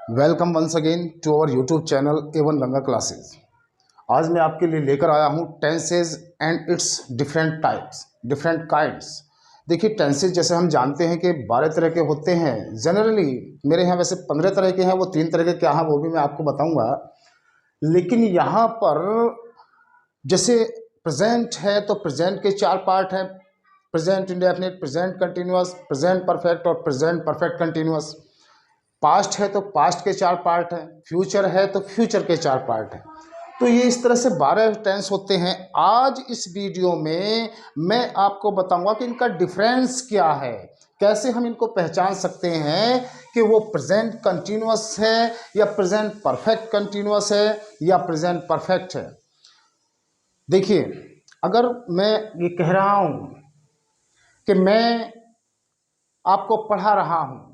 Welcome once again to our YouTube channel A1 Ganga classes. आज मैं आपके लिए लेकर आया हूँ tenses and its different types, different kinds. देखिए, टेंसेज जैसे हम जानते हैं कि 12 तरह के होते हैं। जनरली मेरे यहाँ वैसे 15 तरह के हैं, वो 3 तरह के क्या हैं वो भी मैं आपको बताऊँगा। लेकिन यहाँ पर जैसे प्रेजेंट है तो प्रेजेंट के 4 पार्ट हैं: present indefinite, present continuous, present perfect और प्रेजेंट परफेक्ट कंटिन्यूअस। पास्ट है तो पास्ट के 4 पार्ट हैं, फ्यूचर है तो फ्यूचर के 4 पार्ट हैं। तो ये इस तरह से 12 टेंस होते हैं। आज इस वीडियो में मैं आपको बताऊंगा कि इनका डिफरेंस क्या है, कैसे हम इनको पहचान सकते हैं कि वो प्रेजेंट कंटिन्यूअस है या प्रेजेंट परफेक्ट कंटिन्यूअस है या प्रेजेंट परफेक्ट है। देखिए, अगर मैं ये कह रहा हूं कि मैं आपको पढ़ा रहा हूं,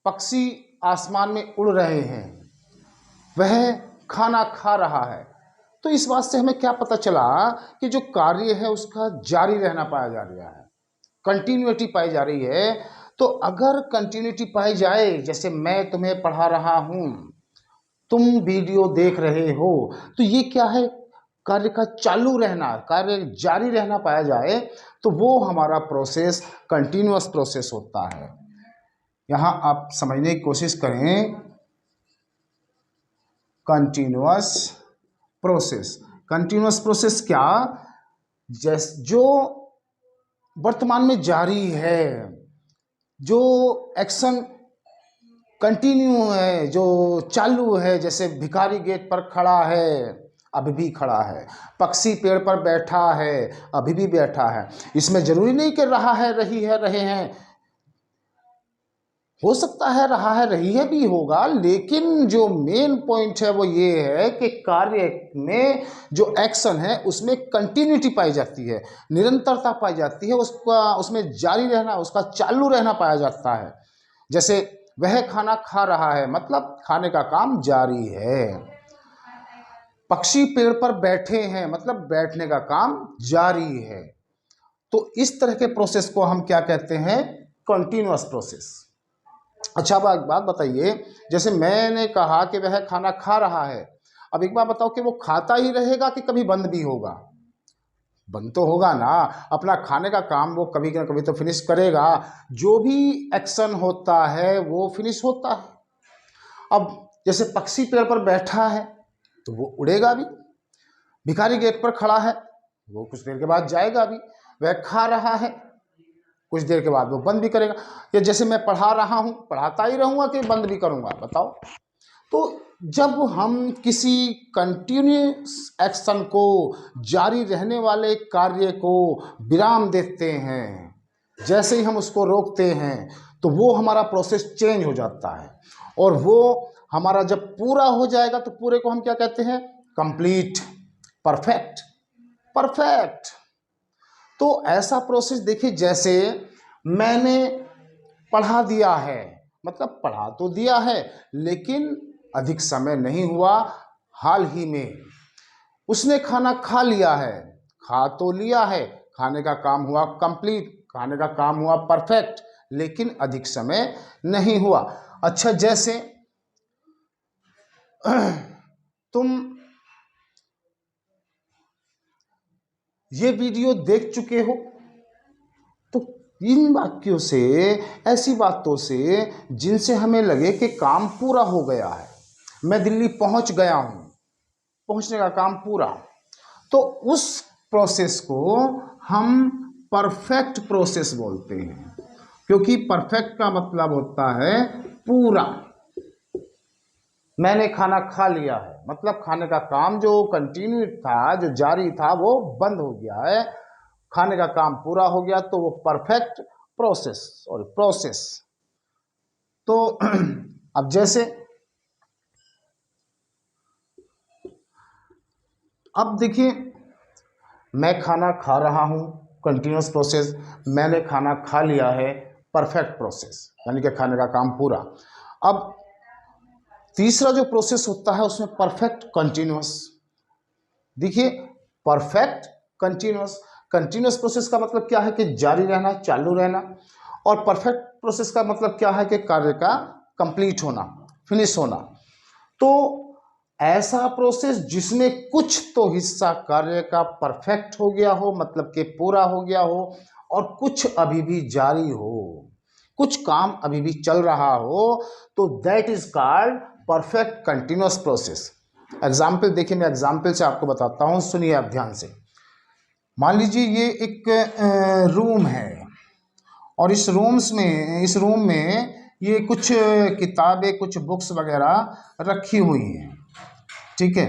पक्षी आसमान में उड़ रहे हैं, वह खाना खा रहा है, तो इस बात से हमें क्या पता चला कि जो कार्य है उसका जारी रहना पाया जा रहा है, कंटिन्यूटी पाई जा रही है। तो अगर कंटिन्यूटी पाई जाए, जैसे मैं तुम्हें पढ़ा रहा हूं, तुम वीडियो देख रहे हो, तो ये क्या है, कार्य का चालू रहना, कार्य जारी रहना पाया जाए, तो वो हमारा प्रोसेस कंटिन्यूअस प्रोसेस होता है। यहाँ आप समझने की कोशिश करें, कंटिन्यूअस प्रोसेस। कंटिन्यूअस प्रोसेस क्या, जो वर्तमान में जारी है, जो एक्शन कंटिन्यू है, जो चालू है। जैसे भिखारी गेट पर खड़ा है, अभी भी खड़ा है। पक्षी पेड़ पर बैठा है, अभी भी बैठा है। इसमें जरूरी नहीं कि रहा है, रही है, रहे हैं। हो सकता है रहा है, रही है भी होगा, लेकिन जो मेन पॉइंट है वो ये है कि कार्य में जो एक्शन है उसमें कंटिन्यूटी पाई जाती है, निरंतरता पाई जाती है, उसमें जारी रहना, उसका चालू रहना पाया जाता है। जैसे वह खाना खा रहा है, मतलब खाने का काम जारी है। पक्षी पेड़ पर बैठे हैं, मतलब बैठने का काम जारी है। तो इस तरह के प्रोसेस को हम क्या कहते हैं, कंटिन्यूअस प्रोसेस। अच्छा, अब एक बात बताइए, जैसे मैंने कहा कि वह खाना खा रहा है, अब एक बात बताओ कि वो खाता ही रहेगा कि कभी बंद भी होगा? बंद तो होगा ना। अपना खाने का काम वो कभी ना कभी तो फिनिश करेगा। जो भी एक्शन होता है वो फिनिश होता है। अब जैसे पक्षी पेड़ पर बैठा है तो वो उड़ेगा भी। भिखारी गेट पर खड़ा है, वो कुछ देर के बाद जाएगा भी। वह खा रहा है, कुछ देर के बाद वो बंद भी करेगा। या जैसे मैं पढ़ा रहा हूँ, पढ़ाता ही रहूँगा कि बंद भी करूँगा, बताओ। तो जब हम किसी कंटिन्यूस एक्शन को, जारी रहने वाले कार्य को विराम देते हैं, जैसे ही हम उसको रोकते हैं, तो वो हमारा प्रोसेस चेंज हो जाता है। और वो हमारा जब पूरा हो जाएगा तो पूरे को हम क्या कहते हैं, कंप्लीट, परफेक्ट, परफेक्ट। तो ऐसा प्रोसेस देखिए, जैसे मैंने पढ़ा दिया है, मतलब पढ़ा तो दिया है लेकिन अधिक समय नहीं हुआ, हाल ही में। उसने खाना खा लिया है, खा तो लिया है, खाने का काम हुआ कंप्लीट, खाने का काम हुआ परफेक्ट, लेकिन अधिक समय नहीं हुआ। अच्छा, जैसे तुम ये वीडियो देख चुके हो, तो इन वाक्यों से, ऐसी बातों से जिनसे हमें लगे कि काम पूरा हो गया है, मैं दिल्ली पहुंच गया हूं, पहुंचने का काम पूरा, तो उस प्रोसेस को हम परफेक्ट प्रोसेस बोलते हैं। क्योंकि परफेक्ट का मतलब होता है पूरा। मैंने खाना खा लिया है, मतलब खाने का काम जो कंटिन्यू था, जो जारी था, वो बंद हो गया है, खाने का काम पूरा हो गया, तो वो परफेक्ट प्रोसेस और प्रोसेस। तो अब जैसे, अब देखिए, मैं खाना खा रहा हूं, कंटिन्यूस प्रोसेस। मैंने खाना खा लिया है, परफेक्ट प्रोसेस, यानी कि खाने का काम पूरा। अब तीसरा जो प्रोसेस होता है उसमें परफेक्ट कंटिन्यूस। देखिए, परफेक्ट कंटिन्यूस, कंटिन्यूस प्रोसेस का मतलब क्या है कि जारी रहना, चालू रहना। और परफेक्ट प्रोसेस का मतलब क्या है कि कार्य का कंप्लीट होना, फिनिश होना। तो ऐसा प्रोसेस जिसमें कुछ तो हिस्सा कार्य का परफेक्ट हो गया हो, मतलब कि पूरा हो गया हो, और कुछ अभी भी जारी हो, कुछ काम अभी भी चल रहा हो, तो that is called perfect continuous process. Example देखिए, मैं एग्जाम्पल से आपको बताता हूँ, सुनिए आप ध्यान से। मान लीजिए ये एक रूम है और इस रूम में ये कुछ किताबें, कुछ बुक्स वगैरह रखी हुई हैं, ठीक है।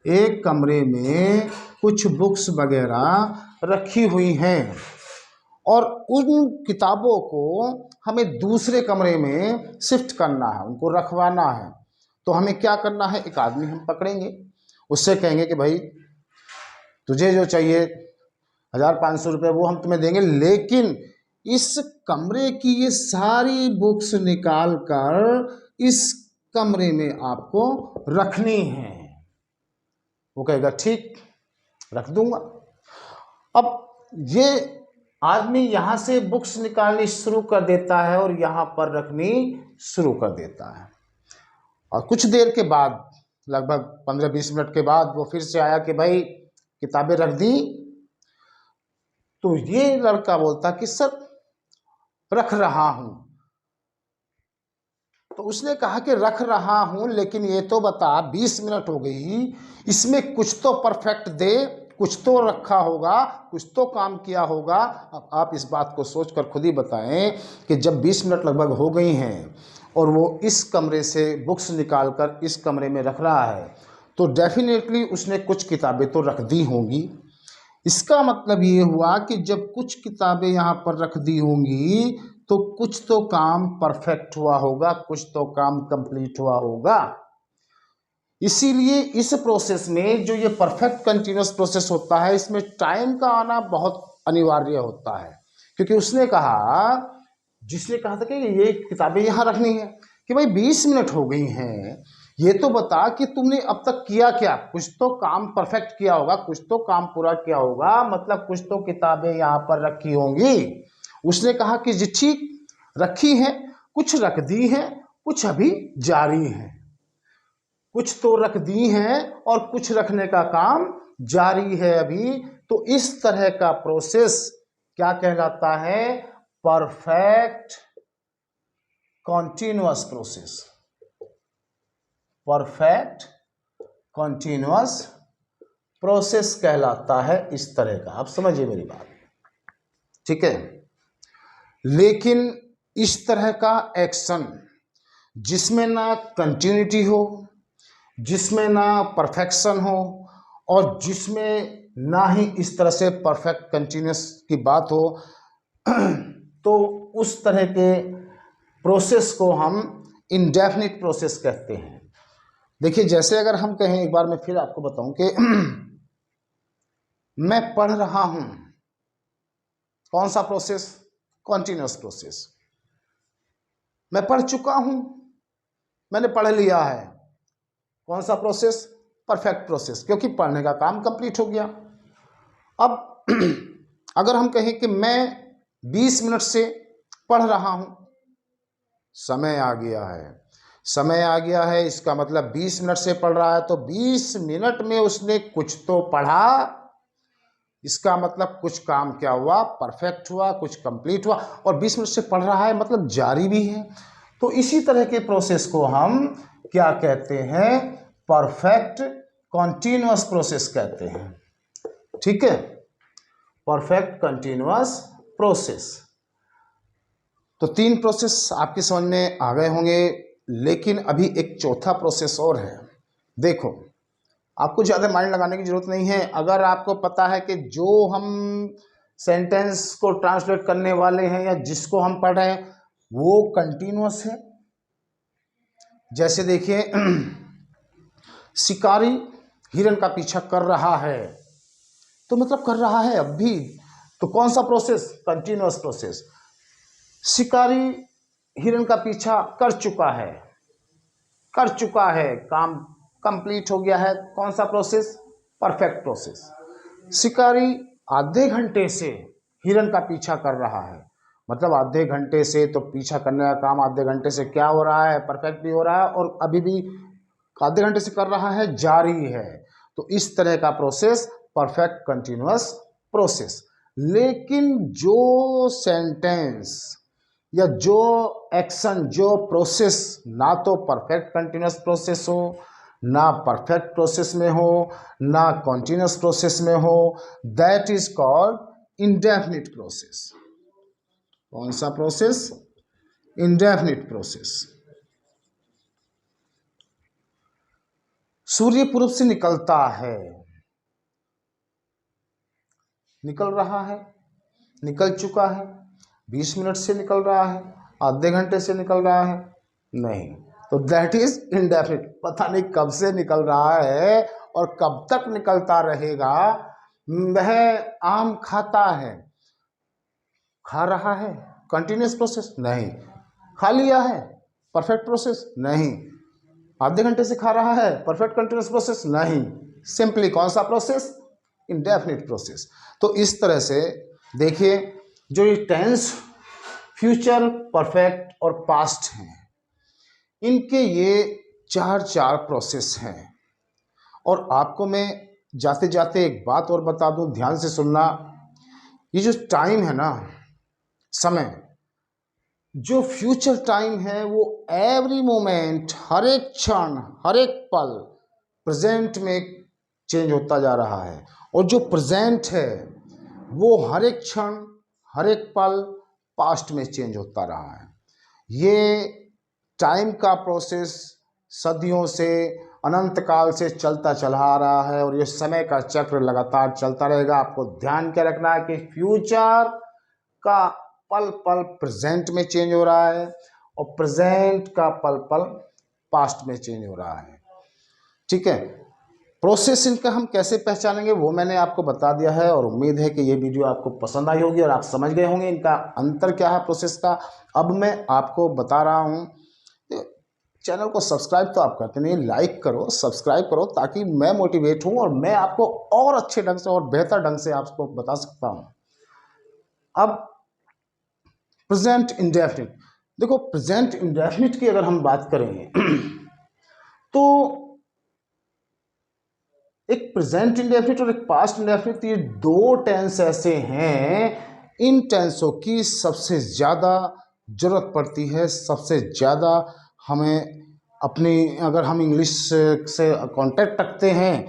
एक कमरे में कुछ बुक्स वगैरह रखी हुई हैं और उन किताबों को हमें दूसरे कमरे में शिफ्ट करना है, उनको रखवाना है। तो हमें क्या करना है, एक आदमी हम पकड़ेंगे, उससे कहेंगे कि भाई तुझे जो चाहिए 1500 रुपये वो हम तुम्हें देंगे, लेकिन इस कमरे की ये सारी बुक्स निकाल कर इस कमरे में आपको रखनी है। वो कहेगा ठीक, रख दूंगा। अब ये आदमी यहां से बुक्स निकालनी शुरू कर देता है और यहां पर रखनी शुरू कर देता है, और कुछ देर के बाद, लगभग 15-20 मिनट के बाद, वो फिर से आया कि भाई किताबें रख दी। तो ये लड़का बोलता कि सर रख रहा हूं। तो उसने कहा कि रख रहा हूं, लेकिन ये तो बता 20 मिनट हो गई, इसमें कुछ तो परफेक्ट दे, कुछ तो रखा होगा, कुछ तो काम किया होगा। अब आप इस बात को सोचकर खुद ही बताएं कि जब 20 मिनट लगभग हो गई हैं और वो इस कमरे से बुक्स निकालकर इस कमरे में रख रहा है, तो डेफिनेटली उसने कुछ किताबें तो रख दी होंगी। इसका मतलब ये हुआ कि जब कुछ किताबें यहाँ पर रख दी होंगी तो कुछ तो काम परफेक्ट हुआ होगा, कुछ तो काम कंप्लीट हुआ होगा। इसीलिए इस प्रोसेस में जो ये परफेक्ट कंटिन्यूअस प्रोसेस होता है, इसमें टाइम का आना बहुत अनिवार्य होता है। क्योंकि उसने कहा, जिसने कहा था कि ये किताबें यहाँ रखनी है, कि भाई 20 मिनट हो गई हैं, ये तो बता कि तुमने अब तक किया क्या। कुछ तो काम परफेक्ट किया होगा, कुछ तो काम पूरा किया होगा, मतलब कुछ तो किताबें यहाँ पर रखी होंगी। उसने कहा कि जी ठीक, रखी हैं, कुछ रख दी हैं, कुछ अभी जारी हैं। कुछ तो रख दी हैं और कुछ रखने का काम जारी है अभी। तो इस तरह का प्रोसेस क्या कहलाता है, perfect continuous process. Perfect continuous process कहलाता है इस तरह का। आप समझिए मेरी बात, ठीक है। लेकिन इस तरह का एक्शन जिसमें ना कंटिन्यूटी हो, जिसमें ना परफेक्शन हो, और जिसमें ना ही इस तरह से परफेक्ट कंटिन्यूअस की बात हो, तो उस तरह के प्रोसेस को हम इंडेफिनिट प्रोसेस कहते हैं। देखिए, जैसे अगर हम कहें, एक बार मैं फिर आपको बताऊं कि मैं पढ़ रहा हूं, कौन सा प्रोसेस, कॉन्टिन्यूअस प्रोसेस। मैं पढ़ चुका हूं, मैंने पढ़ लिया है, कौन सा प्रोसेस, परफेक्ट प्रोसेस, क्योंकि पढ़ने का काम कंप्लीट हो गया। अब अगर हम कहें कि मैं 20 मिनट से पढ़ रहा हूं, समय आ गया है, समय आ गया है, इसका मतलब 20 मिनट से पढ़ रहा है, तो 20 मिनट में उसने कुछ तो पढ़ा, इसका मतलब कुछ काम क्या हुआ, परफेक्ट हुआ, कुछ कंप्लीट हुआ। और 20 मिनट से पढ़ रहा है मतलब जारी भी है। तो इसी तरह के प्रोसेस को हम क्या कहते हैं, परफेक्ट कॉन्टिन्यूअस प्रोसेस कहते हैं, ठीक है। Perfect continuous process. तो 3 प्रोसेस आपकी समझ में आ गए होंगे, लेकिन अभी एक चौथा प्रोसेस और है। देखो, आपको ज़्यादा माइंड लगाने की जरूरत नहीं है। अगर आपको पता है कि जो हम सेंटेंस को ट्रांसलेट करने वाले हैं या जिसको हम पढ़ रहे हैं वो कंटिन्यूअस है। जैसे देखिए, शिकारी हिरण का पीछा कर रहा है, तो मतलब कर रहा है अब भी, तो कौन सा प्रोसेस, कंटिन्यूअस प्रोसेस। शिकारी हिरण का पीछा कर चुका है, कर चुका है, काम कंप्लीट हो गया है, कौन सा प्रोसेस, परफेक्ट प्रोसेस। शिकारी आधे घंटे से हिरण का पीछा कर रहा है, मतलब आधे घंटे से, तो पीछा करने का काम आधे घंटे से क्या हो रहा है, परफेक्ट भी हो रहा है और अभी भी आधे घंटे से कर रहा है, जारी है। तो इस तरह का प्रोसेस परफेक्ट कंटिन्यूअस प्रोसेस। लेकिन जो सेंटेंस या जो एक्शन, जो प्रोसेस ना तो परफेक्ट कंटिन्यूअस प्रोसेस हो, ना परफेक्ट प्रोसेस में हो, ना कॉन्टिन्यूअस प्रोसेस में हो, that is called indefinite process. कौन सा प्रोसेस? Indefinite process. सूर्य पूर्व से निकलता है, निकल रहा है, निकल चुका है, 20 मिनट से निकल रहा है, आधे घंटे से निकल रहा है, नहीं, तो दैट इज इंडेफिनिट। पता नहीं कब से निकल रहा है और कब तक निकलता रहेगा। वह आम खाता है, खा रहा है, कंटिन्यूअस प्रोसेस? नहीं। खा लिया है, परफेक्ट प्रोसेस? नहीं। आधे घंटे से खा रहा है, परफेक्ट कंटिन्यूअस प्रोसेस? नहीं। सिंपली कौन सा प्रोसेस? Indefinite process. तो इस तरह से देखिए, जो ये टेंस, फ्यूचर, परफेक्ट और पास्ट हैं, इनके ये चार प्रोसेस हैं। और आपको मैं जाते जाते एक बात और बता दूं, ध्यान से सुनना। ये जो टाइम है ना, समय, जो फ्यूचर टाइम है वो एवरी मोमेंट, हर एक क्षण, हर एक पल प्रेजेंट में चेंज होता जा रहा है। और जो प्रेजेंट है वो हर एक क्षण, हर एक पल पास्ट में चेंज होता रहा है। ये टाइम का प्रोसेस सदियों से, अनंत काल से चलता चला आ रहा है और ये समय का चक्र लगातार चलता रहेगा। आपको ध्यान क्या रखना है कि फ्यूचर का पल पल प्रेजेंट में चेंज हो रहा है और प्रेजेंट का पल पल पास्ट में चेंज हो रहा है। ठीक है, प्रोसेस इनका हम कैसे पहचानेंगे वो मैंने आपको बता दिया है और उम्मीद है कि ये वीडियो आपको पसंद आई होगी और आप समझ गए होंगे इनका अंतर क्या है प्रोसेस का। अब मैं आपको बता रहा हूँ, चैनल को सब्सक्राइब तो आप करते नहीं, लाइक करो, सब्सक्राइब करो, ताकि मैं मोटिवेट हूँ और मैं आपको और अच्छे ढंग से और बेहतर ढंग से आपको बता सकता हूँ। अब प्रेजेंट इंडेफिनिट, देखो प्रेजेंट इंडेफिनिट की अगर हम बात करें तो एक प्रेजेंट इंडेफिनिट और एक पास्ट इंडेफिनिट, ये दो टेंस ऐसे हैं, इन टेंसों की सबसे ज़्यादा ज़रूरत पड़ती है, सबसे ज़्यादा हमें अपनी, अगर हम इंग्लिश से कांटेक्ट रखते हैं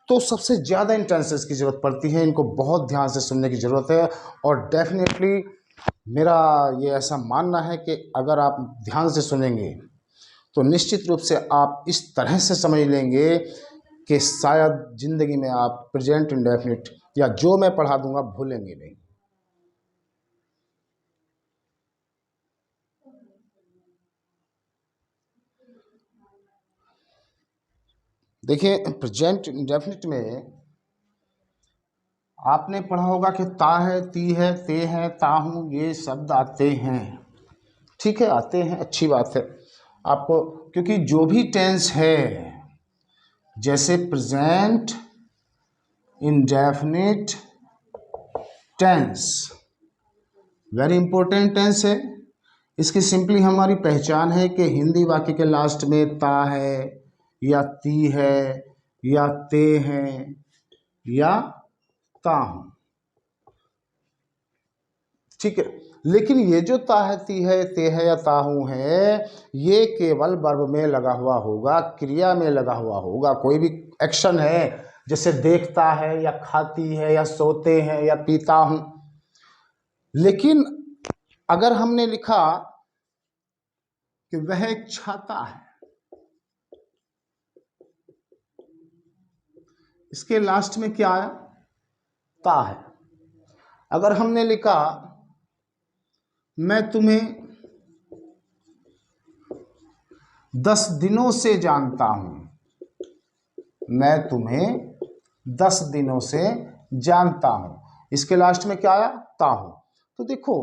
तो सबसे ज़्यादा इन टेंसेस की ज़रूरत पड़ती है। इनको बहुत ध्यान से सुनने की ज़रूरत है और डेफिनेटली मेरा ये ऐसा मानना है कि अगर आप ध्यान से सुनेंगे तो निश्चित रूप से आप इस तरह से समझ लेंगे कि शायद ज़िंदगी में आप प्रेजेंट इंडेफिनिट या जो मैं पढ़ा दूंगा भूलेंगे नहीं। देखिए, प्रेजेंट इंडेफिनिट में आपने पढ़ा होगा कि ता है, ती है, ते है, ता हूँ, ये शब्द आते हैं। ठीक है, आते हैं, अच्छी बात है आपको, क्योंकि जो भी टेंस है, जैसे present indefinite tense very important tense है। इसकी सिंपली हमारी पहचान है कि हिंदी वाक्य के लास्ट में ता है या ती है या ते हैं या ता हूं। ठीक है, लेकिन ये जो ता है, ती है, ते है या ता हूं है, ये केवल वर्ब में लगा हुआ होगा, क्रिया में लगा हुआ होगा। कोई भी एक्शन है, जैसे देखता है या खाती है या सोते हैं या पीता हूं। लेकिन अगर हमने लिखा कि वह एक छाता है, इसके लास्ट में क्या आया? ता है। अगर हमने लिखा मैं तुम्हें 10 दिनों से जानता हूं, मैं तुम्हें 10 दिनों से जानता हूं, इसके लास्ट में क्या आया? ता हूं। तो देखो,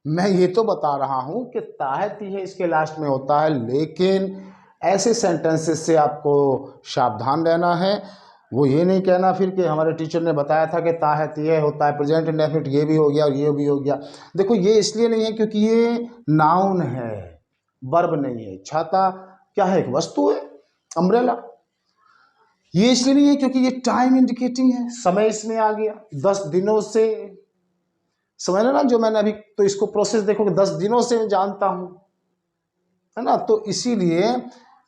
मैं ये तो बता रहा हूं कि ता है, ती है इसके लास्ट में होता है, लेकिन ऐसे सेंटेंसेस से आपको सावधान रहना है। वो ये नहीं कहना फिर कि हमारे टीचर ने बताया था कि ता है तिये होता है, प्रेजेंट इंडेफिनिट ये भी हो गया और ये भी हो गया। देखो ये इसलिए नहीं है क्योंकि ये नाउन है, वर्ब नहीं है। छाता क्या है? एक वस्तु है, अम्ब्रेला। ये इसलिए नहीं है क्योंकि ये टाइम इंडिकेटिंग है, समय इसमें आ गया 10 दिनों से, समझ ना जो मैंने अभी, तो इसको प्रोसेस देखो कि 10 दिनों से मैं जानता हूं, है ना। तो इसीलिए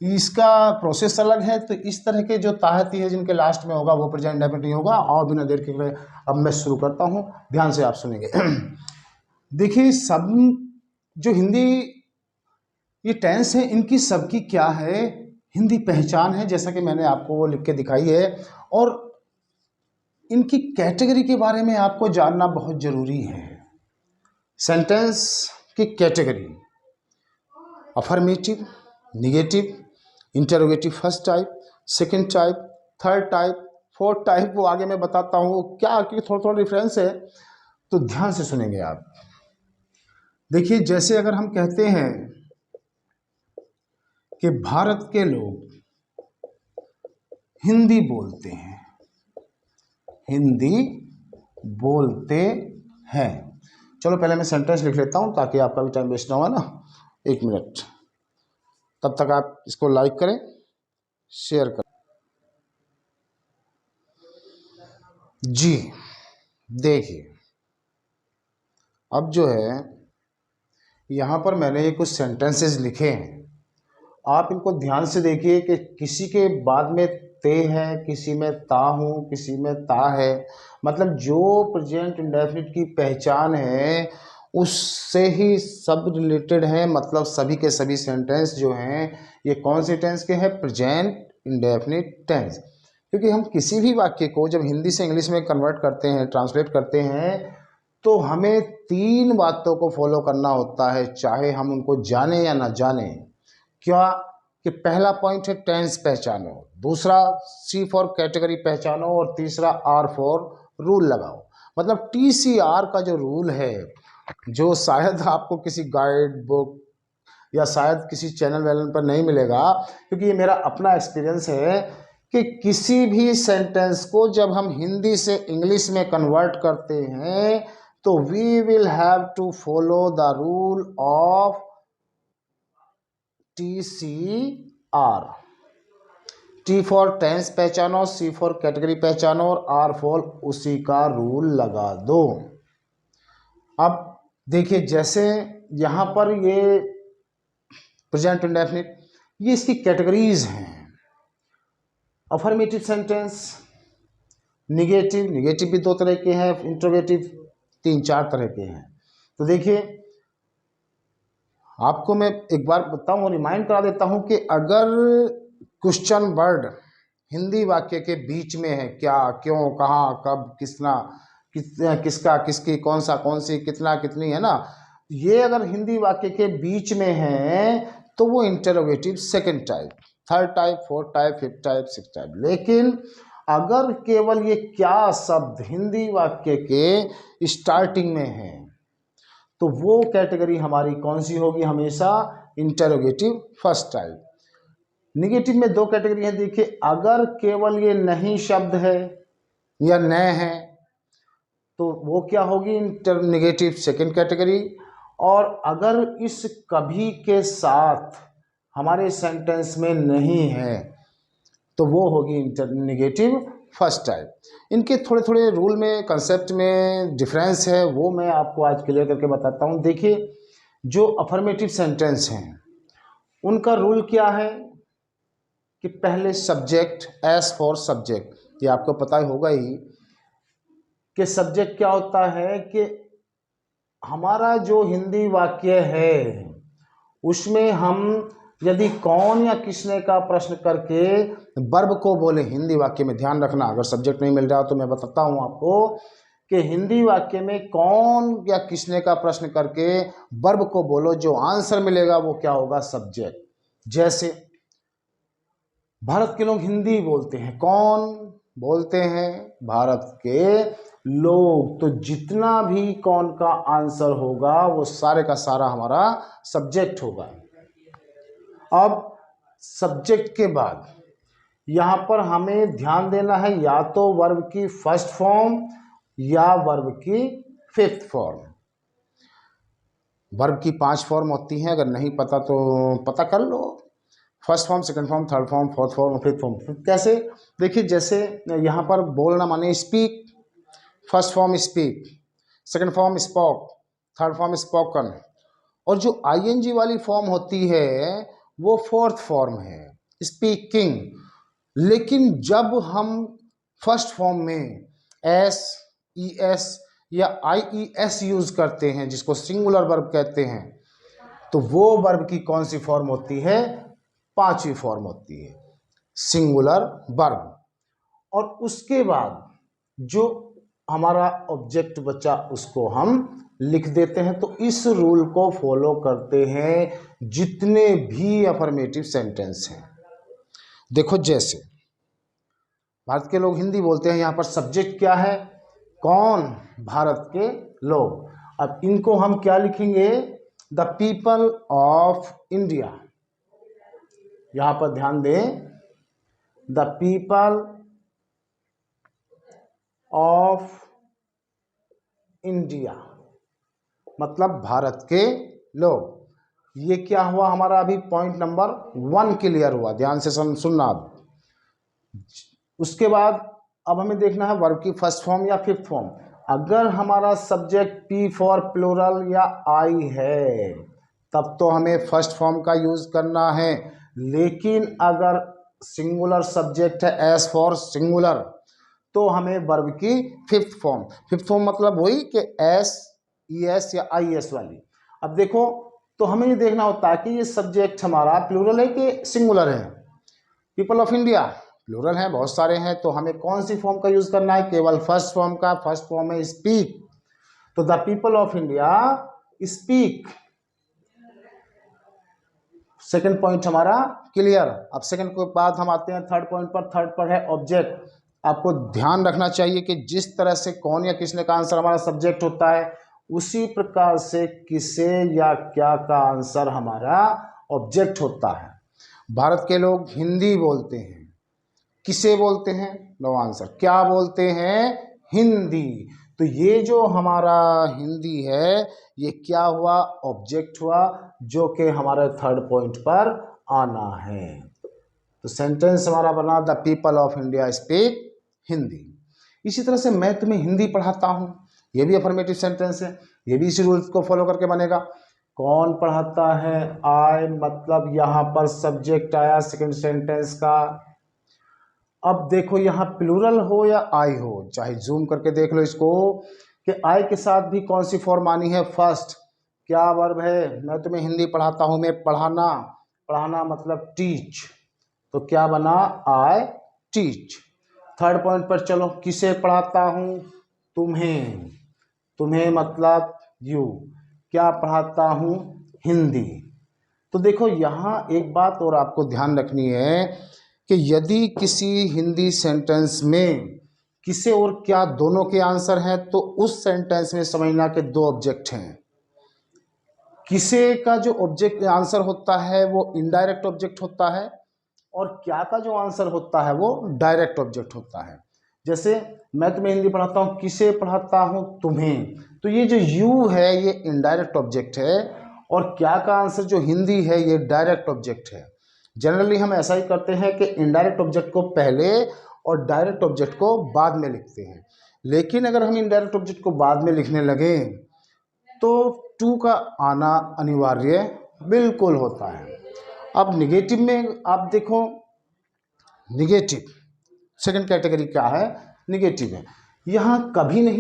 इसका प्रोसेस अलग है। तो इस तरह के जो ताहती है जिनके लास्ट में होगा वो प्रेजेंट इंडेफिनिट नहीं होगा। और बिना देर के अब मैं शुरू करता हूं, ध्यान से आप सुनेंगे। देखिए सब जो हिंदी ये टेंस है, इनकी सबकी क्या है, हिंदी पहचान है, जैसा कि मैंने आपको वो लिख के दिखाई है। और इनकी कैटेगरी के बारे में आपको जानना बहुत जरूरी है। सेंटेंस की category, affirmative, negative, interrogative first type, second type, third type, fourth type, वो आगे मैं बताता हूँ क्या, क्योंकि थोड़ा थोड़ा डिफरेंस है, तो ध्यान से सुनेंगे आप। देखिए जैसे अगर हम कहते हैं कि भारत के लोग हिंदी बोलते हैं, हिंदी बोलते हैं। चलो पहले मैं सेंटेंस लिख लेता हूं ताकि आपका भी टाइम वेस्ट ना हो ना। 1 मिनट, तब तक आप इसको लाइक करें, शेयर करें। जी देखिए, अब जो है यहाँ पर मैंने ये कुछ सेंटेंसेस लिखे हैं, आप इनको ध्यान से देखिए कि किसी के बाद में ते है, किसी में ता हूँ, किसी में ता है। मतलब जो प्रेजेंट इंडेफिनिट की पहचान है उससे ही सब रिलेटेड है। मतलब सभी के सभी सेंटेंस जो हैं ये कौन से टेंस के हैं? Present indefinite tense. क्योंकि हम किसी भी वाक्य को जब हिंदी से इंग्लिश में कन्वर्ट करते हैं, ट्रांसलेट करते हैं, तो हमें 3 बातों को फॉलो करना होता है, चाहे हम उनको जाने या ना जाने। क्या कि पहला पॉइंट है टेंस पहचानो, दूसरा सी फॉर कैटेगरी पहचानो, और तीसरा आर फॉर रूल लगाओ। मतलब TCR का जो रूल है, जो शायद आपको किसी गाइड बुक या शायद किसी चैनल वैनल पर नहीं मिलेगा, क्योंकि ये मेरा अपना एक्सपीरियंस है कि किसी भी सेंटेंस को जब हम हिंदी से इंग्लिश में कन्वर्ट करते हैं तो we will have to follow the rule of TCR। T for tense पहचानो, C फॉर कैटेगरी पहचानो, और R फॉर उसी का रूल लगा दो। अब देखिए जैसे यहाँ पर ये प्रेजेंट इंडेफिनिट, ये इसकी कैटेगरीज हैं। अफर्मेटिव सेंटेंस, निगेटिव, निगेटिव भी 2 तरह के हैं, इंट्रोगेटिव 3-4 तरह के हैं। तो देखिए आपको मैं एक बार बताऊं और रिमाइंड करा देता हूं कि अगर क्वेश्चन वर्ड हिंदी वाक्य के बीच में है, क्या, क्यों, कहाँ, कब, किसना, किसका, किसकी, कौन सा, कौन सी, कितना, कितनी, है ना, ये अगर हिंदी वाक्य के बीच में है तो वो interrogative second type, third type, fourth type, fifth type, six type. लेकिन अगर केवल ये क्या शब्द हिंदी वाक्य के स्टार्टिंग में है तो वो कैटेगरी हमारी कौन सी होगी? हमेशा इंटरोगेटिव फर्स्ट टाइप। निगेटिव में 2 कैटेगरी है। देखिए अगर केवल ये नहीं शब्द है या न है तो वो क्या होगी? Negative second category. और अगर इस कभी के साथ हमारे सेंटेंस में नहीं है तो वो होगी निगेटिव फर्स्ट टाइप। इनके थोड़े थोड़े रूल में, कंसेप्ट में डिफरेंस है, वो मैं आपको आज क्लियर करके बताता हूँ। देखिए जो अफर्मेटिव सेंटेंस हैं उनका रूल क्या है कि पहले सब्जेक्ट, एस फॉर सब्जेक्ट, ये आपको पता ही होगा ही कि सब्जेक्ट क्या होता है कि हमारा जो हिंदी वाक्य है उसमें हम यदि कौन या किसने का प्रश्न करके वर्ब को बोले, हिंदी वाक्य में ध्यान रखना, अगर सब्जेक्ट नहीं मिल रहा तो मैं बताता हूं आपको कि हिंदी वाक्य में कौन या किसने का प्रश्न करके वर्ब को बोलो, जो आंसर मिलेगा वो क्या होगा? सब्जेक्ट। जैसे भारत के लोग हिंदी बोलते हैं, कौन बोलते हैं? भारत के लोग। तो जितना भी कौन का आंसर होगा वो सारे का सारा हमारा सब्जेक्ट होगा। अब सब्जेक्ट के बाद यहाँ पर हमें ध्यान देना है या तो वर्ब की फर्स्ट फॉर्म या वर्ब की फिफ्थ फॉर्म। वर्ब की 5 फॉर्म होती हैं, अगर नहीं पता तो पता कर लो। First form, second form, third form, fourth form, fifth form. कैसे? देखिए, जैसे यहाँ पर बोलना माने speak, first form speak, second form spoke, third form spoken, और जो आईएनजी वाली फॉर्म होती है वो फोर्थ फॉर्म है, स्पीकिंग। लेकिन जब हम फर्स्ट फॉर्म में एस, ई एस या आई ई एस यूज करते हैं, जिसको सिंगुलर वर्ब कहते हैं, तो वो वर्ब की कौन सी फॉर्म होती है? पांचवी फॉर्म होती है, सिंगुलर वर्ब। और उसके बाद जो हमारा ऑब्जेक्ट बचा उसको हम लिख देते हैं। तो इस रूल को फॉलो करते हैं जितने भी अफर्मेटिव सेंटेंस हैं। देखो, जैसे भारत के लोग हिंदी बोलते हैं, यहाँ पर सब्जेक्ट क्या है? कौन? भारत के लोग। अब इनको हम क्या लिखेंगे? The people of India. यहाँ पर ध्यान दें, द पीपल ऑफ इंडिया मतलब भारत के लोग। ये क्या हुआ हमारा? अभी पॉइंट नंबर 1 क्लियर हुआ। ध्यान से सुनना। अब उसके बाद अब हमें देखना है वर्ब की फर्स्ट फॉर्म या फिफ्थ फॉर्म। अगर हमारा सब्जेक्ट पी फॉर प्लूरल या आई है तब तो हमें फर्स्ट फॉर्म का यूज करना है। लेकिन अगर सिंगुलर सब्जेक्ट है, एस फॉर सिंगुलर, तो हमें वर्ब की फिफ्थ फॉर्म। फिफ्थ फॉर्म मतलब वही कि एस, ई एस या आई एस वाली। अब देखो, तो हमें ये देखना होता है कि ये सब्जेक्ट हमारा प्लूरल है कि सिंगुलर है। पीपल ऑफ इंडिया प्लूरल है, बहुत सारे हैं, तो हमें कौन सी फॉर्म का यूज करना है? केवल फर्स्ट फॉर्म का। फर्स्ट फॉर्म है स्पीक, तो the people of India speak. Second point हमारा क्लियर। अब सेकंड के बाद हम आते हैं थर्ड पॉइंट पर। थर्ड पर है ऑब्जेक्ट। आपको ध्यान रखना चाहिए कि जिस तरह से कौन या किसने का आंसर हमारा सब्जेक्ट होता है, उसी प्रकार से किसे या क्या का आंसर हमारा ऑब्जेक्ट होता है। भारत के लोग हिंदी बोलते हैं, किसे बोलते हैं? No answer. क्या बोलते हैं? हिंदी। तो ये जो हमारा हिंदी है, ये क्या हुआ? ऑब्जेक्ट हुआ, जो कि हमारे थर्ड पॉइंट पर आना है। तो सेंटेंस हमारा बना the people of India speak Hindi. इसी तरह से मैं तुम्हें हिंदी पढ़ाता हूँ, ये भी अफर्मेटिव सेंटेंस है, ये भी इसी रूल्स को फॉलो करके बनेगा। कौन पढ़ाता है? आई, मतलब यहाँ पर सब्जेक्ट आया सेकंड सेंटेंस का। अब देखो, यहाँ प्लूरल हो या आई हो, चाहे जूम करके देख लो इसको, कि आई के साथ भी कौन सी फॉर्म आनी है? फर्स्ट। क्या वर्ब है? मैं तुम्हें हिंदी पढ़ाता हूँ में पढ़ाना। पढ़ाना मतलब टीच, तो क्या बना? I teach. थर्ड पॉइंट पर चलो, किसे पढ़ाता हूँ? तुम्हें। तुम्हें मतलब यू। क्या पढ़ाता हूँ? हिंदी। तो देखो, यहाँ एक बात और आपको ध्यान रखनी है कि यदि किसी हिंदी सेंटेंस में किसे और क्या दोनों के आंसर हैं, तो उस सेंटेंस में समझना कि दो ऑब्जेक्ट हैं। किसे का जो ऑब्जेक्ट आंसर होता है वो इनडायरेक्ट ऑब्जेक्ट होता है, और क्या का जो आंसर होता है वो डायरेक्ट ऑब्जेक्ट होता है। जैसे मैं तुम्हें हिंदी पढ़ाता हूँ, किसे पढ़ाता हूँ? तुम्हें। तो ये जो यू है ये इनडायरेक्ट ऑब्जेक्ट है, और क्या का आंसर जो हिंदी है ये डायरेक्ट ऑब्जेक्ट है। जनरली हम ऐसा ही करते हैं कि इनडायरेक्ट ऑब्जेक्ट को पहले और डायरेक्ट ऑब्जेक्ट को बाद में लिखते हैं। लेकिन अगर हम इनडायरेक्ट ऑब्जेक्ट को बाद में लिखने लगे तो टू का आना अनिवार्य बिल्कुल होता है। अब निगेटिव में आप देखो, निगेटिव सेकंड कैटेगरी क्या है? निगेटिव है। यहाँ कभी नहीं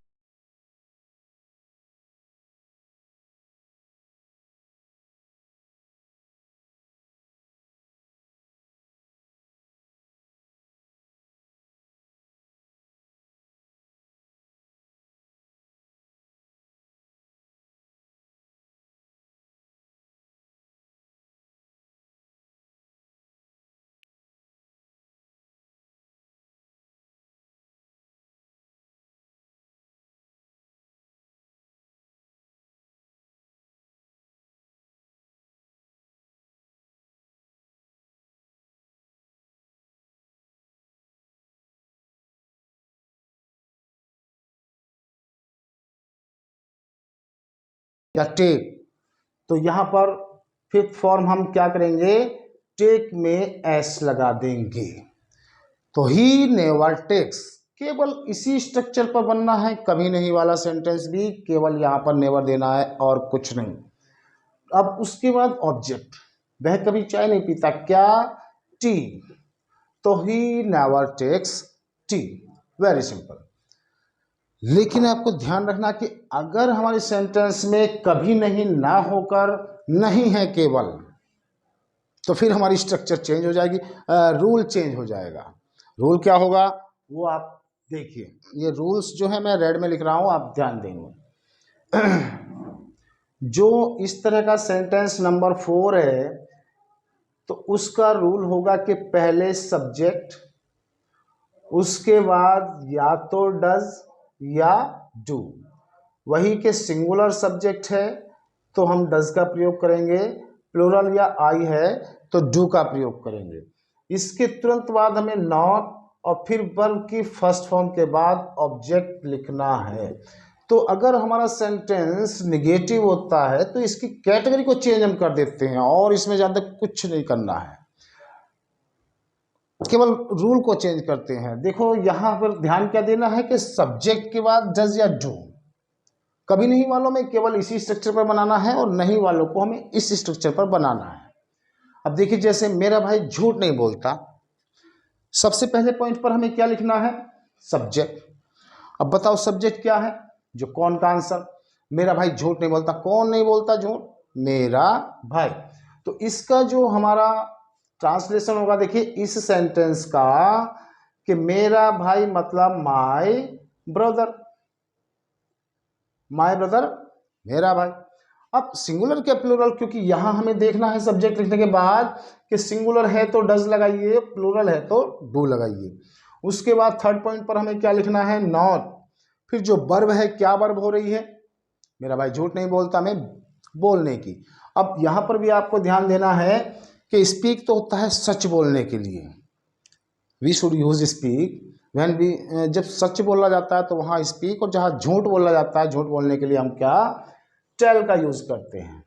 या टेक, तो यहाँ पर फिफ्थ फॉर्म हम क्या करेंगे, टेक में एस लगा देंगे। तो ही नेवर टेक्स, केवल इसी स्ट्रक्चर पर बनना है, कभी नहीं वाला सेंटेंस भी केवल यहाँ पर नेवर देना है और कुछ नहीं। अब उसके बाद ऑब्जेक्ट, वह कभी चाय नहीं पीता, क्या, टी, तो he never takes tea, very simple. लेकिन आपको ध्यान रखना कि अगर हमारे सेंटेंस में कभी नहीं ना होकर नहीं है केवल, तो फिर हमारी स्ट्रक्चर चेंज हो जाएगी, रूल चेंज हो जाएगा। रूल क्या होगा वो आप देखिए, ये रूल्स जो है मैं रेड में लिख रहा हूं, आप ध्यान देंगे। जो इस तरह का सेंटेंस नंबर 4 है, तो उसका रूल होगा कि पहले सब्जेक्ट, उसके बाद या तो डज या डू। वही के सिंगुलर सब्जेक्ट है तो हम डज का प्रयोग करेंगे, प्लूरल या आई है तो डू का प्रयोग करेंगे। इसके तुरंत बाद हमें नॉट और फिर वर्ब की फर्स्ट फॉर्म के बाद ऑब्जेक्ट लिखना है। तो अगर हमारा सेंटेंस निगेटिव होता है तो इसकी कैटेगरी को चेंज हम कर देते हैं और इसमें ज़्यादा कुछ नहीं करना है, केवल रूल को चेंज करते हैं। देखो यहाँ पर ध्यान क्या देना है कि सब्जेक्ट के बाद डज या डू, कभी नहीं वालों में केवल इसी स्ट्रक्चर पर बनाना है और नहीं वालों को हमें इस स्ट्रक्चर पर बनाना है। अब देखिए जैसे मेरा भाई झूठ नहीं बोलता, सबसे पहले पॉइंट पर हमें क्या लिखना है, सब्जेक्ट। अब बताओ सब्जेक्ट क्या है, जो कौन का आंसर, मेरा भाई झूठ नहीं बोलता, कौन नहीं बोलता झूठ, मेरा भाई। तो इसका जो हमारा ट्रांसलेशन होगा, देखिए इस सेंटेंस का कि मेरा भाई मतलब माय ब्रदर, माय ब्रदर मेरा भाई। अब सिंगुलर क्या प्लूरल, क्योंकि यहां हमें देखना है सब्जेक्ट लिखने के बाद कि सिंगुलर है तो डज लगाइए, प्लूरल है तो डू लगाइए। उसके बाद थर्ड पॉइंट पर हमें क्या लिखना है, नॉट। फिर जो वर्ब है, क्या वर्ब हो रही है, मेरा भाई झूठ नहीं बोलता में बोलने की। अब यहां पर भी आपको ध्यान देना है कि स्पीक तो होता है सच बोलने के लिए, we should use speak when we, जब सच बोला जाता है तो वहां स्पीक, और जहां झूठ बोला जाता है झूठ बोलने के लिए हम क्या, टेल का यूज करते हैं।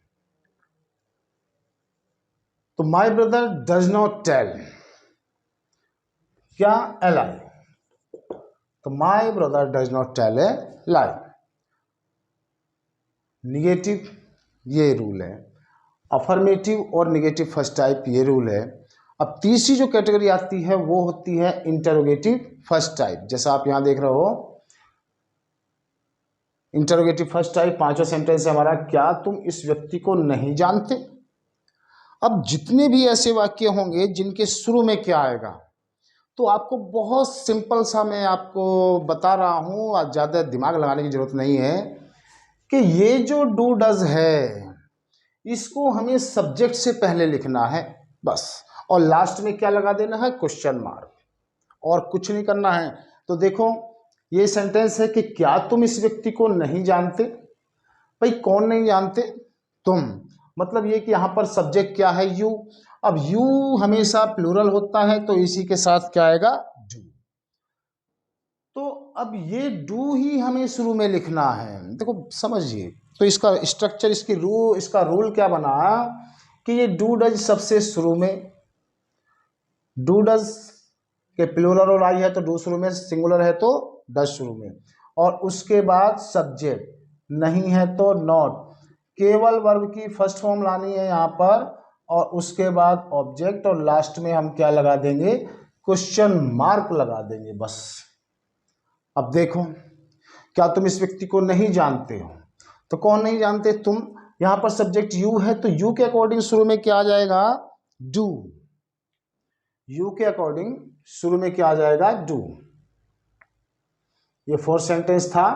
तो my brother does not tell, क्या, ए लाई, तो my brother does not tell a lie. Negative ये रूल है, अफर्मेटिव और निगेटिव फर्स्ट टाइप ये रूल है। अब तीसरी जो कैटेगरी आती है वो होती है इंटरोगेटिव फर्स्ट टाइप, जैसा आप यहां देख रहे हो इंटरोगेटिव फर्स्ट टाइप। पांचवा सेंटेंस है हमारा, क्या तुम इस व्यक्ति को नहीं जानते। अब जितने भी ऐसे वाक्य होंगे जिनके शुरू में क्या आएगा, तो आपको बहुत सिंपल सा मैं आपको बता रहा हूं, आज ज़्यादा दिमाग लगाने की जरूरत नहीं है कि ये जो डू डज है इसको हमें सब्जेक्ट से पहले लिखना है बस, और लास्ट में क्या लगा देना है, क्वेश्चन मार्क, और कुछ नहीं करना है। तो देखो ये सेंटेंस है कि क्या तुम इस व्यक्ति को नहीं जानते। भाई कौन नहीं जानते, तुम, मतलब ये कि यहाँ पर सब्जेक्ट क्या है, यू। अब यू हमेशा प्लूरल होता है तो इसी के साथ क्या आएगा, डू। तो अब ये डू ही हमें शुरू में लिखना है, देखो समझिए। तो इसका स्ट्रक्चर, इसका रूल क्या बना कि ये डू डज सबसे शुरू में, डू डज के प्लूरल और आई है तो डू शुरू में, सिंगुलर है तो डज शुरू में, और उसके बाद सब्जेक्ट, नहीं है तो नॉट, केवल वर्ब की फर्स्ट फॉर्म लानी है यहाँ पर, और उसके बाद ऑब्जेक्ट, और लास्ट में हम क्या लगा देंगे, क्वेश्चन मार्क लगा देंगे बस। अब देखो, क्या तुम इस व्यक्ति को नहीं जानते हो, तो कौन नहीं जानते, तुम। यहां पर सब्जेक्ट यू है तो यू के अकॉर्डिंग शुरू में क्या आ जाएगा, डू। यू के अकॉर्डिंग शुरू में क्या आ जाएगा, डू। ये फोर्थ सेंटेंस था,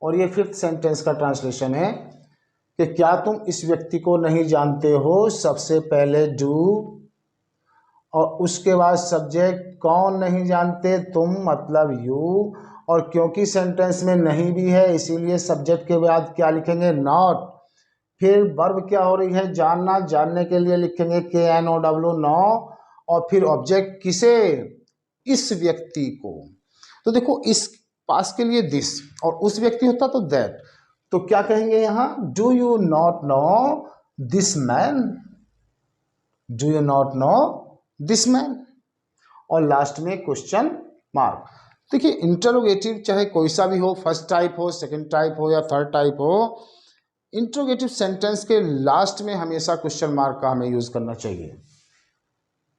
और ये फिफ्थ सेंटेंस का ट्रांसलेशन है कि क्या तुम इस व्यक्ति को नहीं जानते हो, सबसे पहले डू, और उसके बाद सब्जेक्ट, कौन नहीं जानते, तुम मतलब यू, और क्योंकि सेंटेंस में नहीं भी है इसीलिए सब्जेक्ट के बाद क्या लिखेंगे, नॉट। फिर वर्ब क्या हो रही है, जानना, जानने के लिए लिखेंगे KNOW, नो, और फिर ऑब्जेक्ट किसे, इस व्यक्ति को। तो देखो इस पास के लिए दिस, और उस व्यक्ति होता तो दैट, तो क्या कहेंगे यहाँ, do you not know this man, do you not know this man. और लास्ट में क्वेश्चन मार्क। देखिए इंटरोगेटिव चाहे कोई सा भी हो, फर्स्ट टाइप हो, सेकंड टाइप हो या थर्ड टाइप हो, इंटरोगेटिव सेंटेंस के लास्ट में हमेशा क्वेश्चन मार्क का हमें यूज करना चाहिए।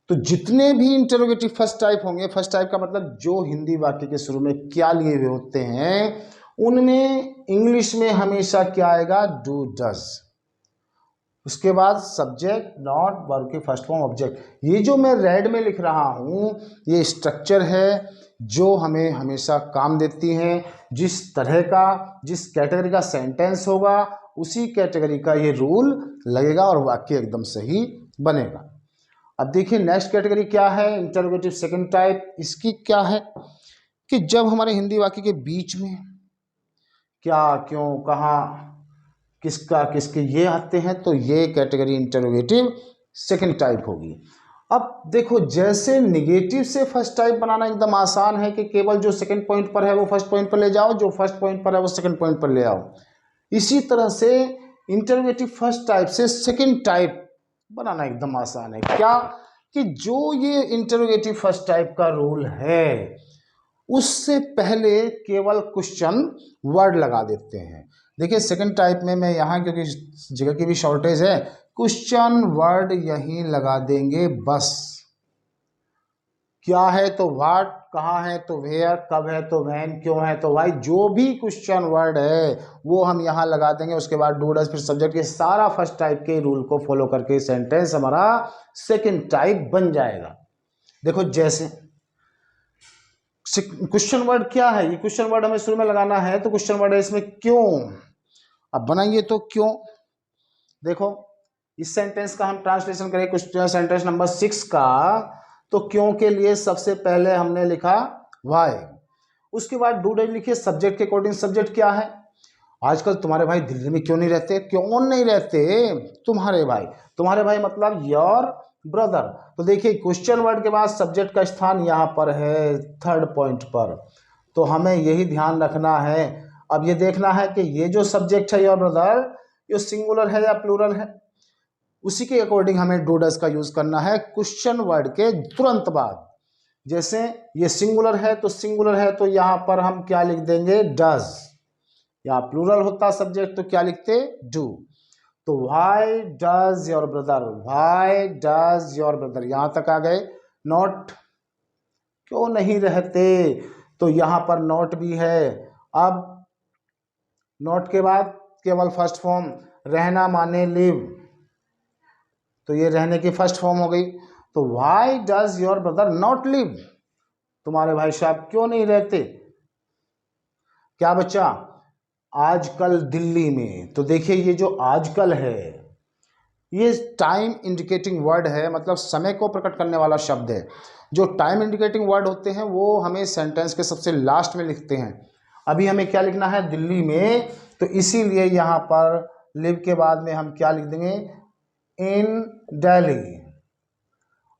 तो जितने भी इंटरोगेटिव फर्स्ट टाइप होंगे, फर्स्ट टाइप का मतलब जो हिंदी वाक्य के शुरू में क्या लिए हुए होते हैं, उनमें इंग्लिश में हमेशा क्या आएगा, डू डज। उसके बाद सब्जेक्ट, नॉट, वर्ब के फर्स्ट फॉर्म, ऑब्जेक्ट। ये जो मैं रेड में लिख रहा हूँ ये स्ट्रक्चर है जो हमें हमेशा काम देती हैं। जिस तरह का, जिस कैटेगरी का सेंटेंस होगा उसी कैटेगरी का ये रूल लगेगा और वाक्य एकदम सही बनेगा। अब देखिए नेक्स्ट कैटेगरी क्या है, इंटरोगेटिव सेकंड टाइप। इसकी क्या है कि जब हमारे हिंदी वाक्य के बीच में क्या, क्यों, कहाँ, किसका, किसके ये आते हैं, तो ये कैटेगरी इंटरोगेटिव सेकंड टाइप होगी। अब देखो जैसे निगेटिव से फर्स्ट टाइप बनाना एकदम आसान है कि केवल जो सेकंड पॉइंट पर है वो फर्स्ट पॉइंट पर ले जाओ, जो फर्स्ट पॉइंट पर है वो सेकंड पॉइंट पर ले आओ। इसी तरह से इंटरोगेटिव फर्स्ट टाइप से सेकंड टाइप बनाना एकदम आसान है। क्या कि जो ये इंटरोगेटिव फर्स्ट टाइप का रूल है उससे पहले केवल क्वेश्चन वर्ड लगा देते हैं। देखिए सेकंड टाइप में मैं यहाँ, क्योंकि जगह की भी शॉर्टेज है, क्वेश्चन वर्ड यहीं लगा देंगे बस। क्या है तो व्हाट, कहाँ है तो वेयर, कब है तो व्हेन, क्यों है तो व्हाई, जो भी क्वेश्चन वर्ड है वो हम यहाँ लगा देंगे। उसके बाद डू डज, फिर सब्जेक्ट, ये सारा फर्स्ट टाइप के रूल को फॉलो करके सेंटेंस हमारा सेकंड टाइप बन जाएगा। देखो जैसे क्वेश्चन वर्ड क्या है, ये क्वेश्चन वर्ड हमें शुरू में लगाना है, तो क्वेश्चन वर्ड है इसमें क्यों। अब बनाइए तो क्यों। देखो इस सेंटेंस का हम ट्रांसलेशन करें क्वेश्चन सेंटेंस नंबर 6 का, तो क्यों के लिए सबसे पहले हमने लिखा व्हाई। उसके बाद डू डज लिखिए सब्जेक्ट के अकॉर्डिंग। सब्जेक्ट क्या है, आजकल तुम्हारे भाई दिल्ली में क्यों नहीं रहते, क्यों नहीं रहते तुम्हारे भाई, तुम्हारे भाई मतलब योर ब्रदर। तो देखिए क्वेश्चन वर्ड के बाद सब्जेक्ट का स्थान यहाँ पर है थर्ड पॉइंट पर, तो हमें यही ध्यान रखना है। अब ये देखना है कि ये जो सब्जेक्ट है योर ब्रदर, ये सिंगुलर है या प्लूरल है, उसी के अकॉर्डिंग हमें डू डज का यूज करना है क्वेश्चन वर्ड के तुरंत बाद। जैसे ये सिंगुलर है तो सिंगुलर है तो यहाँ पर हम क्या लिख देंगे, डज। या प्लूरल होता सब्जेक्ट तो क्या लिखते, डू। तो why does your brother, why does your brother, यहां तक आ गए। नॉट, क्यों नहीं रहते, तो यहां पर नॉट भी है। अब नॉट के बाद केवल फर्स्ट फॉर्म, रहना माने लिव, तो ये रहने की फर्स्ट फॉर्म हो गई। तो why does your brother not live, तुम्हारे भाई साहब क्यों नहीं रहते, क्या बच्चा, आजकल दिल्ली में। तो देखिए ये जो आजकल है ये टाइम इंडिकेटिंग वर्ड है, मतलब समय को प्रकट करने वाला शब्द है। जो टाइम इंडिकेटिंग वर्ड होते हैं वो हमें सेंटेंस के सबसे लास्ट में लिखते हैं। अभी हमें क्या लिखना है, दिल्ली में, तो इसीलिए यहाँ पर लिव के बाद में हम क्या लिख देंगे, इन दिल्ली।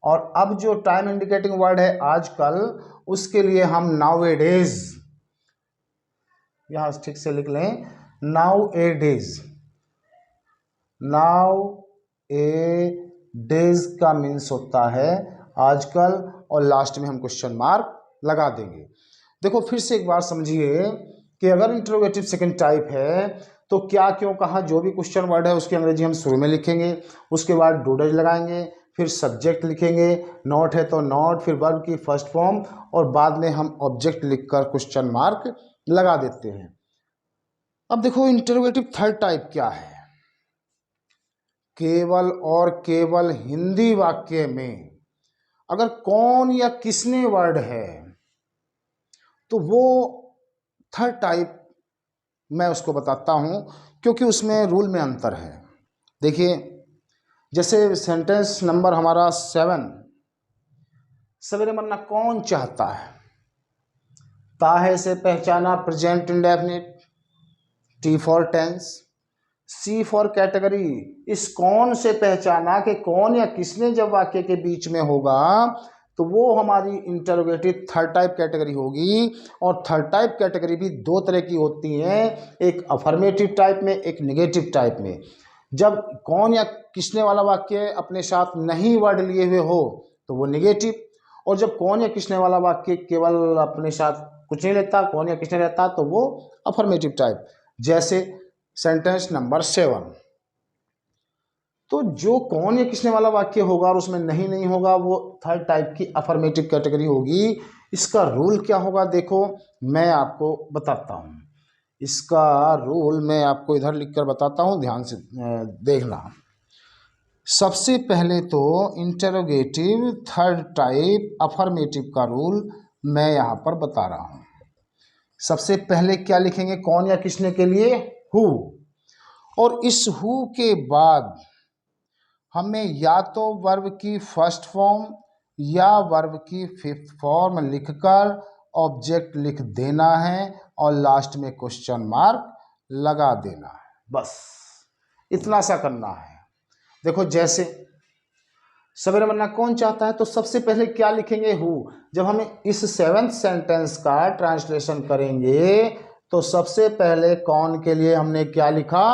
और अब जो टाइम इंडिकेटिंग वर्ड है आजकल, उसके लिए हम नाउ ए डेज, यहां ठीक से लिख लें, नाउ ए डेज। नाउ ए डेज का मीन्स होता है आजकल, और लास्ट में हम क्वेश्चन मार्क लगा देंगे। देखो फिर से एक बार समझिए कि अगर इंटरोगेटिव सेकंड टाइप है तो क्या, क्यों, कहाँ, जो भी क्वेश्चन वर्ड है उसकी अंग्रेजी हम शुरू में लिखेंगे, उसके बाद डू डज लगाएंगे, फिर सब्जेक्ट लिखेंगे, नॉट है तो नॉट, फिर वर्ब की फर्स्ट फॉर्म, और बाद में हम ऑब्जेक्ट लिखकर क्वेश्चन मार्क लगा देते हैं। अब देखो इंटरोगेटिव थर्ड टाइप क्या है, केवल और केवल हिंदी वाक्य में अगर कौन या किसने वर्ड है तो वो थर्ड टाइप मैं उसको बताता हूं, क्योंकि उसमें रूल में अंतर है। देखिए जैसे सेंटेंस नंबर हमारा 7, सवेरे मरना कौन चाहता है, ताहे से पहचाना present indefinite, T for tense, C for category. इस कौन से पहचाना कि कौन या किसने जब वाक्य के बीच में होगा तो वो हमारी इंटरोगेटिव थर्ड टाइप कैटेगरी होगी। और थर्ड टाइप कैटेगरी भी दो तरह की होती हैं, एक अफर्मेटिव टाइप में, एक निगेटिव टाइप में। जब कौन या किसने वाला वाक्य अपने साथ नहीं वर्ड लिए हुए हो तो वो निगेटिव, और जब कौन या किसने वाला वाक्य केवल अपने साथ कुछ नहीं लेता, कौन या किसने रहता, तो वो अफर्मेटिव टाइप। जैसे सेंटेंस नंबर 7, तो जो कौन या किसने वाला वाक्य होगा और उसमें नहीं नहीं होगा वो थर्ड टाइप की अफर्मेटिव कैटेगरी होगी। इसका रूल क्या होगा, देखो मैं आपको बताता हूँ। इसका रूल मैं आपको इधर लिखकर बताता हूँ, ध्यान से देखना। सबसे पहले तो इंटरोगेटिव थर्ड टाइप अफर्मेटिव का रूल मैं यहाँ पर बता रहा हूँ। सबसे पहले क्या लिखेंगे कौन या किसने के लिए, हु, और इस हु के बाद हमें या तो वर्ब की फर्स्ट फॉर्म या वर्ब की फिफ्थ फॉर्म लिखकर ऑब्जेक्ट लिख देना है और लास्ट में क्वेश्चन मार्क लगा देना है, बस इतना सा करना है। देखो जैसे सवेरे मरना कौन चाहता है, तो सबसे पहले क्या लिखेंगे, हु। जब हमें इस 7th सेंटेंस का ट्रांसलेशन करेंगे तो सबसे पहले कौन के लिए हमने क्या लिखा,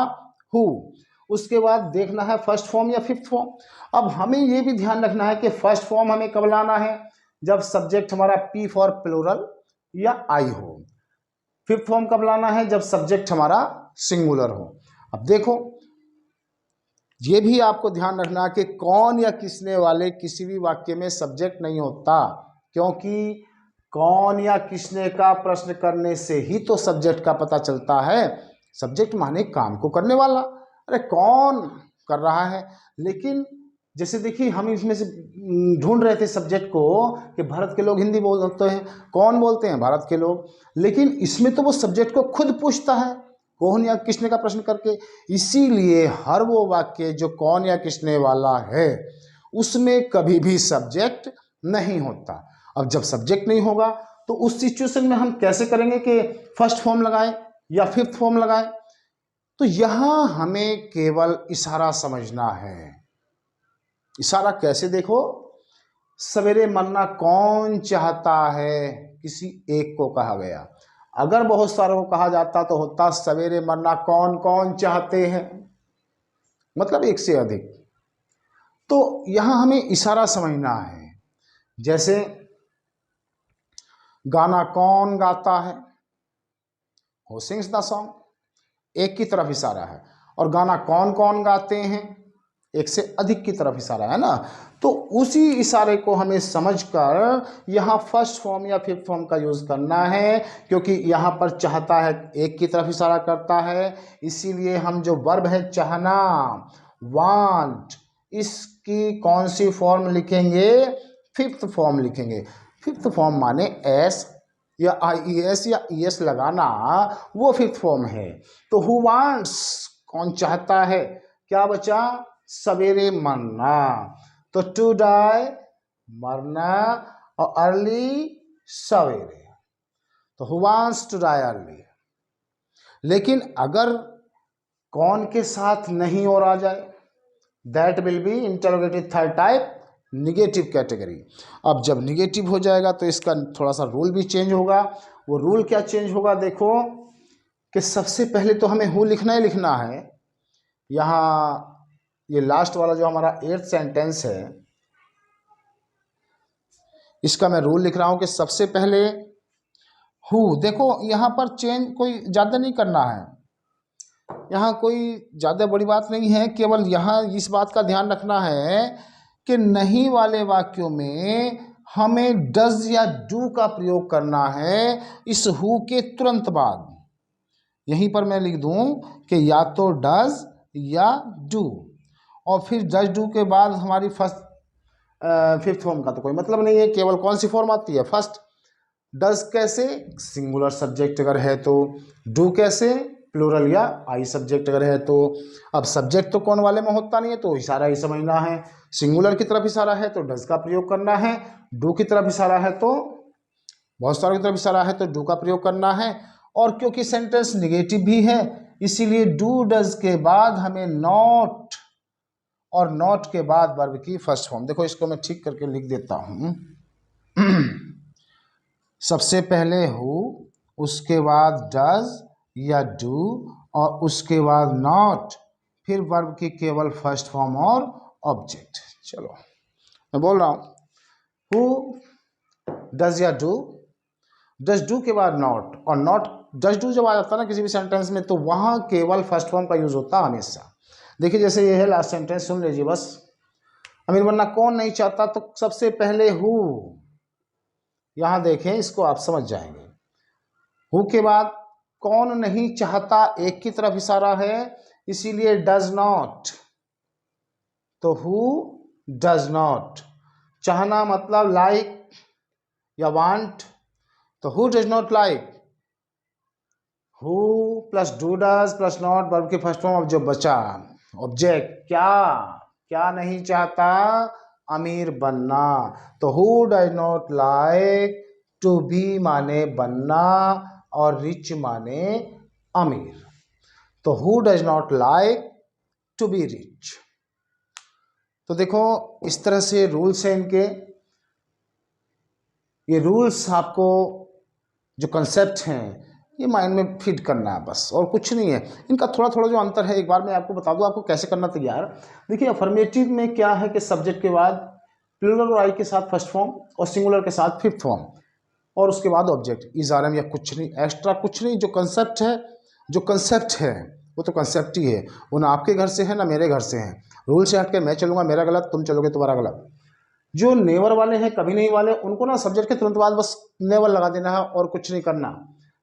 हु। उसके बाद देखना है फर्स्ट फॉर्म या फिफ्थ फॉर्म। अब हमें ये भी ध्यान रखना है कि फर्स्ट फॉर्म हमें कब लाना है, जब सब्जेक्ट हमारा पी फॉर प्लूरल या आई हो। फिफ्थ फॉर्म कब लाना है, जब सब्जेक्ट हमारा सिंगुलर हो। अब देखो ये भी आपको ध्यान रखना कि कौन या किसने वाले किसी भी वाक्य में सब्जेक्ट नहीं होता, क्योंकि कौन या किसने का प्रश्न करने से ही तो सब्जेक्ट का पता चलता है। सब्जेक्ट माने काम को करने वाला, अरे कौन कर रहा है। लेकिन जैसे देखिए हम इसमें से ढूंढ रहे थे सब्जेक्ट को कि भारत के लोग हिंदी बोलते हैं, कौन बोलते हैं, भारत के लोग। लेकिन इसमें तो वो सब्जेक्ट को खुद पूछता है कौन या किसने का प्रश्न करके। इसीलिए हर वो वाक्य जो कौन या किसने वाला है उसमें कभी भी सब्जेक्ट नहीं होता। अब जब सब्जेक्ट नहीं होगा तो उस सिचुएशन में हम कैसे करेंगे कि फर्स्ट फॉर्म लगाएं या फिफ्थ फॉर्म लगाएं। तो यहां हमें केवल इशारा समझना है। इशारा कैसे, देखो सवेरे मरना कौन चाहता है, किसी एक को कहा गया। अगर बहुत सारों को कहा जाता तो होता सवेरे मरना कौन कौन चाहते हैं, मतलब एक से अधिक। तो यहां हमें इशारा समझना है। जैसे गाना कौन गाता है, हु सिंग्स द सॉन्ग, एक की तरफ इशारा है। और गाना कौन कौन गाते हैं, एक से अधिक की तरफ इशारा है ना। तो उसी इशारे को हमें समझकर यहाँ फर्स्ट फॉर्म या फिफ्थ फॉर्म का यूज़ करना है, क्योंकि यहाँ पर चाहता है एक की तरफ इशारा करता है। इसीलिए हम जो वर्ब है चाहना, वांट, इसकी कौन सी फॉर्म लिखेंगे, फिफ्थ फॉर्म लिखेंगे। फिफ्थ फॉर्म माने एस या IES या ES लगाना, वो फिफ्थ फॉर्म है। तो हु वांट्स कौन चाहता है, क्या बचा, सवेरे मरना। तो टू डाई मरना और अर्ली सवेरे, तो who wants to die early. लेकिन अगर कौन के साथ नहीं और आ जाए, that will be interrogative third type negative category. अब जब निगेटिव हो जाएगा तो इसका थोड़ा सा रूल भी चेंज होगा। वो रूल क्या चेंज होगा, देखो कि सबसे पहले तो हमें हु लिखना ही लिखना है। यहाँ ये लास्ट वाला जो हमारा 8th सेंटेंस है, इसका मैं रूल लिख रहा हूँ कि सबसे पहले हु। देखो यहाँ पर चेंज कोई ज़्यादा नहीं करना है, यहाँ कोई ज़्यादा बड़ी बात नहीं है। केवल यहाँ इस बात का ध्यान रखना है कि नहीं वाले वाक्यों में हमें डज या डू का प्रयोग करना है इस हु के तुरंत बाद। यहीं पर मैं लिख दूं कि या तो डज या डू, और फिर डज डू के बाद हमारी फर्स्ट फिफ्थ फॉर्म का तो कोई मतलब नहीं है। केवल कौन सी फॉर्म आती है, फर्स्ट। डज कैसे, सिंगुलर सब्जेक्ट अगर है तो। डू कैसे, प्लूरल या आई सब्जेक्ट अगर है तो। अब सब्जेक्ट तो कौन वाले में होता नहीं है तो इशारा ही समझना है। सिंगुलर की तरफ इशारा है तो डज का प्रयोग करना है, डू की तरफ इशारा है तो, बहुत सारों की तरफ इशारा है तो डू का प्रयोग करना है। और क्योंकि सेंटेंस निगेटिव भी है इसीलिए डू डज के बाद हमें नॉट, और नॉट के बाद वर्ब की फर्स्ट फॉर्म। देखो इसको मैं ठीक करके लिख देता हूँ। सबसे पहले हु, उसके बाद डज या डू और उसके बाद नॉट, फिर वर्ब की केवल फर्स्ट फॉर्म और ऑब्जेक्ट। चलो मैं बोल रहा हूँ, हु डज या डू, डज डू के बाद नॉट, और नॉट डज डू जब आ जाता है ना किसी भी सेंटेंस में तो वहाँ केवल फर्स्ट फॉर्म का यूज होता है हमेशा। देखिए जैसे ये है लास्ट सेंटेंस, सुन लीजिए बस। अमीर बनना कौन नहीं चाहता, तो सबसे पहले हु, यहाँ देखें इसको आप समझ जाएंगे। हु के बाद कौन नहीं चाहता, एक की तरफ इशारा है, इसीलिए डज नॉट, तो हु डज नॉट। चाहना मतलब लाइक या वांट, तो who does not like, who plus do does plus not verb की फर्स्ट फॉर्म। अब जो बचा ऑब्जेक्ट, क्या क्या नहीं चाहता, अमीर बनना, तो who does not like to be माने बनना और रिच माने अमीर, तो who does not like to be rich. तो देखो इस तरह से रूल्स हैं इनके। ये रूल्स आपको जो कंसेप्ट हैं ये माइंड में फिट करना है बस, और कुछ नहीं है। इनका थोड़ा थोड़ा जो अंतर है एक बार मैं आपको बता दूं आपको कैसे करना तैयार। देखिए अफर्मेटिव में क्या है कि सब्जेक्ट के बाद प्लूरल और आई के साथ फर्स्ट फॉर्म और सिंगुलर के साथ फिफ्थ फॉर्म और उसके बाद ऑब्जेक्ट, इजारम या कुछ नहीं, एक्स्ट्रा कुछ नहीं। जो कंसेप्ट है वो तो कंसेप्ट ही है, वो ना आपके घर से है ना मेरे घर से है। रूल से हट के मैं चलूँगा मेरा गलत, तुम चलोगे तुम्हारा गलत। जो नेवर वाले हैं कभी नहीं वाले, उनको ना सब्जेक्ट के तुरंत बाद बस नेवर लगा देना है और कुछ नहीं करना।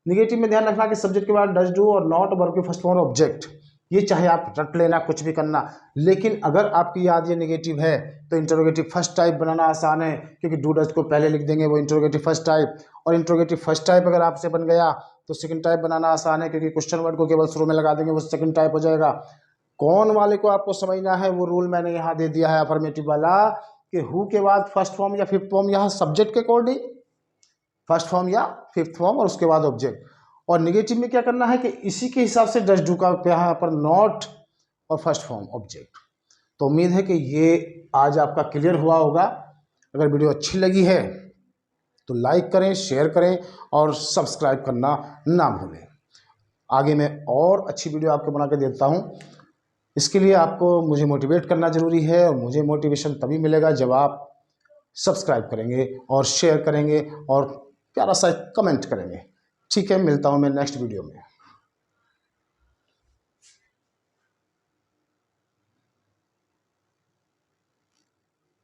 निगेटिव में ध्यान रखना कि सब्जेक्ट के बाद डज डू और नॉट वर्ब के फर्स्ट फॉर्म ऑब्जेक्ट, ये चाहे आप रट लेना कुछ भी करना। लेकिन अगर आपकी याद ये निगेटिव है तो इंटरोगेटिव फर्स्ट टाइप बनाना आसान है, क्योंकि डू डज को पहले लिख देंगे, वो इंटरोगेटिव फर्स्ट टाइप। और इंटरोगेटिव फर्स्ट टाइप अगर आपसे बन गया तो सेकंड टाइप बनाना आसान है, क्योंकि क्वेश्चन वर्ड को केवल शुरू में लगा देंगे, वो सेकंड टाइप हो जाएगा। कौन वाले को आपको समझना है वो रूल मैंने यहाँ दे दिया है अफर्मेटिव वाला, कि हु के बाद फर्स्ट फॉर्म या फिफ्थ फॉर्म, यहाँ सब्जेक्ट के अकॉर्डिंग फर्स्ट फॉर्म या फिफ्थ फॉर्म और उसके बाद ऑब्जेक्ट। और निगेटिव में क्या करना है कि इसी के हिसाब से डज डू का यहाँ पर नॉट और फर्स्ट फॉर्म ऑब्जेक्ट। तो उम्मीद है कि ये आज आपका क्लियर हुआ होगा। अगर वीडियो अच्छी लगी है तो लाइक करें, शेयर करें और सब्सक्राइब करना ना भूलें। आगे मैं और अच्छी वीडियो आपको बना के देता हूँ। इसके लिए आपको मुझे मोटिवेट करना ज़रूरी है, और मुझे मोटिवेशन तभी मिलेगा जब आप सब्सक्राइब करेंगे और शेयर करेंगे और प्यारा सा कमेंट करेंगे। ठीक है, मिलता हूँ मैं नेक्स्ट वीडियो में।